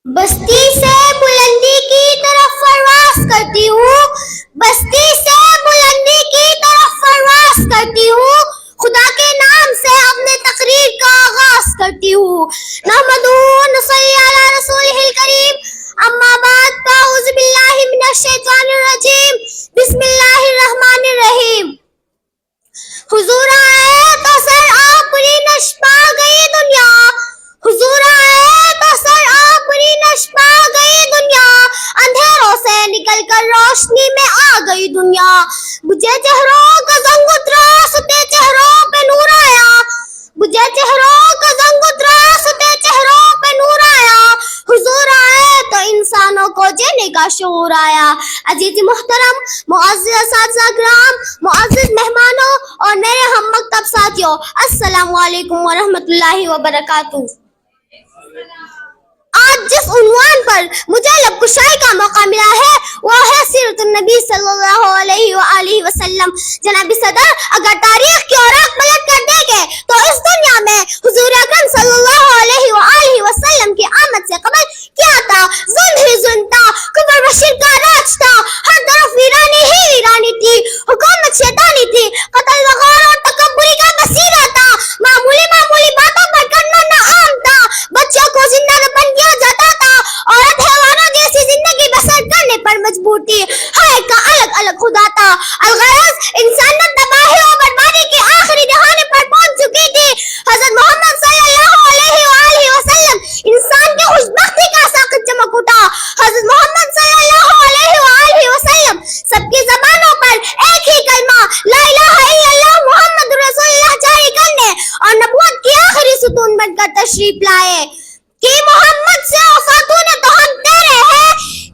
بستی سے بلندی کی طرف پرواز کرتی ہوں، بستی سے بلندی کی طرف پرواز کرتی ہوں، خدا کے نام سے اپنے تقریر کا آغاز کرتی ہوں۔ نحمدہ و نصلی علی رسولہ الکریم، اما بعد، فاعوذ باللہ من الشیطان الرجیم، بسم اللہ الرحمن الرحیم۔ حضور آئے تو سر آفرینش پا گئی دنیا، حضور آئے تو سر آفرینش پا گئی دنیا، اندھیروں سے نکل کر روشنی میں آ گئی دنیا، بجھے چہروں کا زنگ اترا، ستے چہروں پہ نور آیا، بجھے چہروں کا زنگ اترا، ستے چہروں پہ نور آیا، حضور آئے تو انسانوں کو جینے کا شعور آیا۔ عزیز محترم، معزز اساتذہ کرام، معزز مہمانوں اور میرے ہم مکتب ساتھیوں، السلام علیکم ورحمۃ اللہ وبرکاتہ۔ آج جس عنوان پر مجھے لب کشائی کا موقع ملا ہے وہ ہے سیرت النبی صلی اللہ علیہ وآلہ وسلم۔ جناب صدر، اگر تاریخ کی اوراق پلٹ کر دیکھیں تو اس دنیا میں حضور اکرم صلی اللہ علیہ وآلہ وسلم کی آمد سے قبل کیا تھا؟ ظلم ہی ظلم تھا، کفر و شرک کا راج تھا، ہر طرف ویرانی ہی ویرانی تھی، حکومت شیطانی تھی، قتل وغار اور تکبری کا وسیلہ تھا، معمولی باتوں پر کرنا نہ عام تھا، بچوں کو زندہ دفن کیا جاتا تھا، عورت حیوانوں جیسی زندگی بسر کرنے پر مجبور تھی، ہر ایک کا الگ الگ خدا تھا، الغرض انسانیت تباہی اور بربادی کی آخری دہانے پر پہنچ چکی تھی۔ حضرت محمد صلی اللہ علیہ وآلہ وسلم انسان کی خوش بختی کا ساقط چمک اٹھا۔ حضرت محمد صلی اللہ علیہ وآلہ وسلم سب کی زبانوں پر ایک ہی کلمہ لا الہ الا اللہ محمد رسول اللہ جاری کرنے اور نبوت کی آخری ستون بن کر تشریف لائے۔ کہ محمد سے وفاتون تو ہم تیرے ہیں،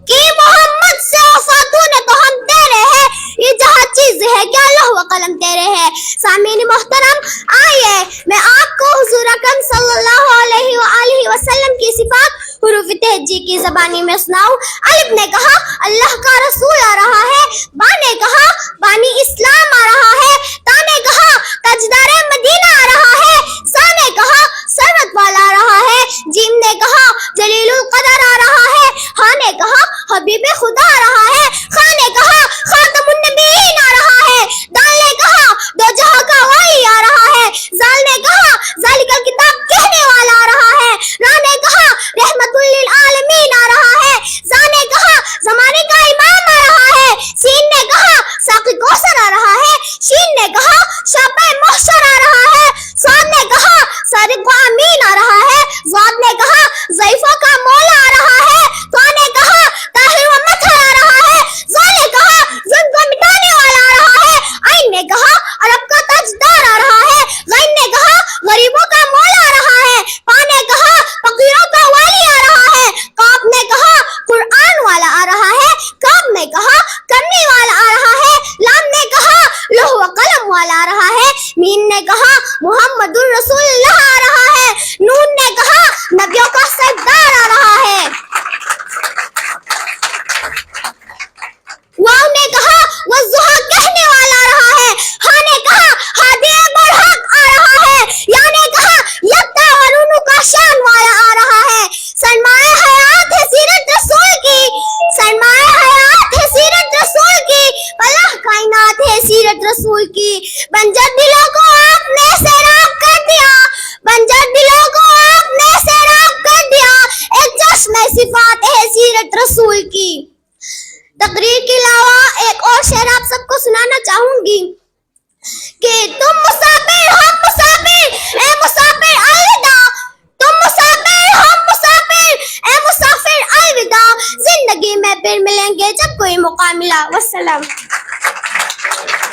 کہ محمد سے وفاتون تو ہم تیرے ہیں، یہ جہاں چیز ہے کیا لوح و قلم تیرے ہے۔ سامعین محترم، آئیے میں آپ کو حضور اکرم صلی اللہ علیہ وآلہ وسلم کی صفات حروف تہجی کی زبانی میں سناؤں۔ الف نے کہا اللہ کا رسول آ رہا ہے، با نے کہا بانی اسلام آ رہا ہے، تا نے کہا تاجدار مدینہ آ رہا ہے، سا نے کہا سروت والا آ رہا ہے، جیم نے کہا جلیل القدر آ رہا ہے، ہاں نے کہا حبیب خدا آ رہا ہے، خاں نے کہا خاتم النبیین آ رہا ہے، دال نے کہا دو جہاں کا وائی آ رہا ہے، زال نے کہا ذالک الکتاب کہنے والا آ رہا ہے، راہ نے کہا رحمت للعالمین آ رہا ہے، زا نے کہا زمانے کا امام آ رہا ہے، سین نے کہا ساقی کوثر آ رہا ہے، شین نے کہا شاپے محشر آ رہا ہے، صاد نے کہا صادق و امین آ رہا ہے، ضاد نے کہا ضعیفوں کا مولا آ رہا ہے، طا نے کہا طاہر و مطہر آ رہا ہے، ظا نے کہا ظلم کو مٹانے والا آ رہا ہے، عین نے کہا عرب کا تاجدار آ رہا ہے، غین نے کہا غریبوں کا مولا آ رہا ہے، پا نے کہا فقیروں کا والی آ رہا ہے، قاف نے کہا قرآن والا آ رہا ہے، کاف نے کہا کرنے والا آ رہا ہے، لام نے کہا لوح و قلم والا آ رہا ہے، میم نے کہا محمد الرسول اللہ آ رہا ہے، نون نے کہا نبیوں کا سردار آ رہا ہے، واو نے کہا والضحیٰ کہنے والا آ رہا ہے، ہاں نے کہا ہادی برحق آ رہا ہے، یا نے کہا یکتا ورونو کا شان والا آ رہا ہے۔ سرمایہ حیات ہے سیرت رسول کی، سرمایہ حیات ہے سیرت رسول کی، فلاح کائنات ہے سیرت رسول کی، بنجر دلوں کو آپ نے سیراب کر دیا، بنجر دلوں کو آپ نے سیراب کر دیا، ایک چشمہ صفات ہے سیرت رسول کی۔ تقریر کے علاوہ ایک اور شعر آپ سب کو سنانا چاہوں گی کہ تم مسافر ہم مسافر اے مسافر الوداع، تم مسافر ہم مسافر اے مسافر الوداع، زندگی میں پھر ملیں گے جب کوئی موقع ملا۔ والسلام۔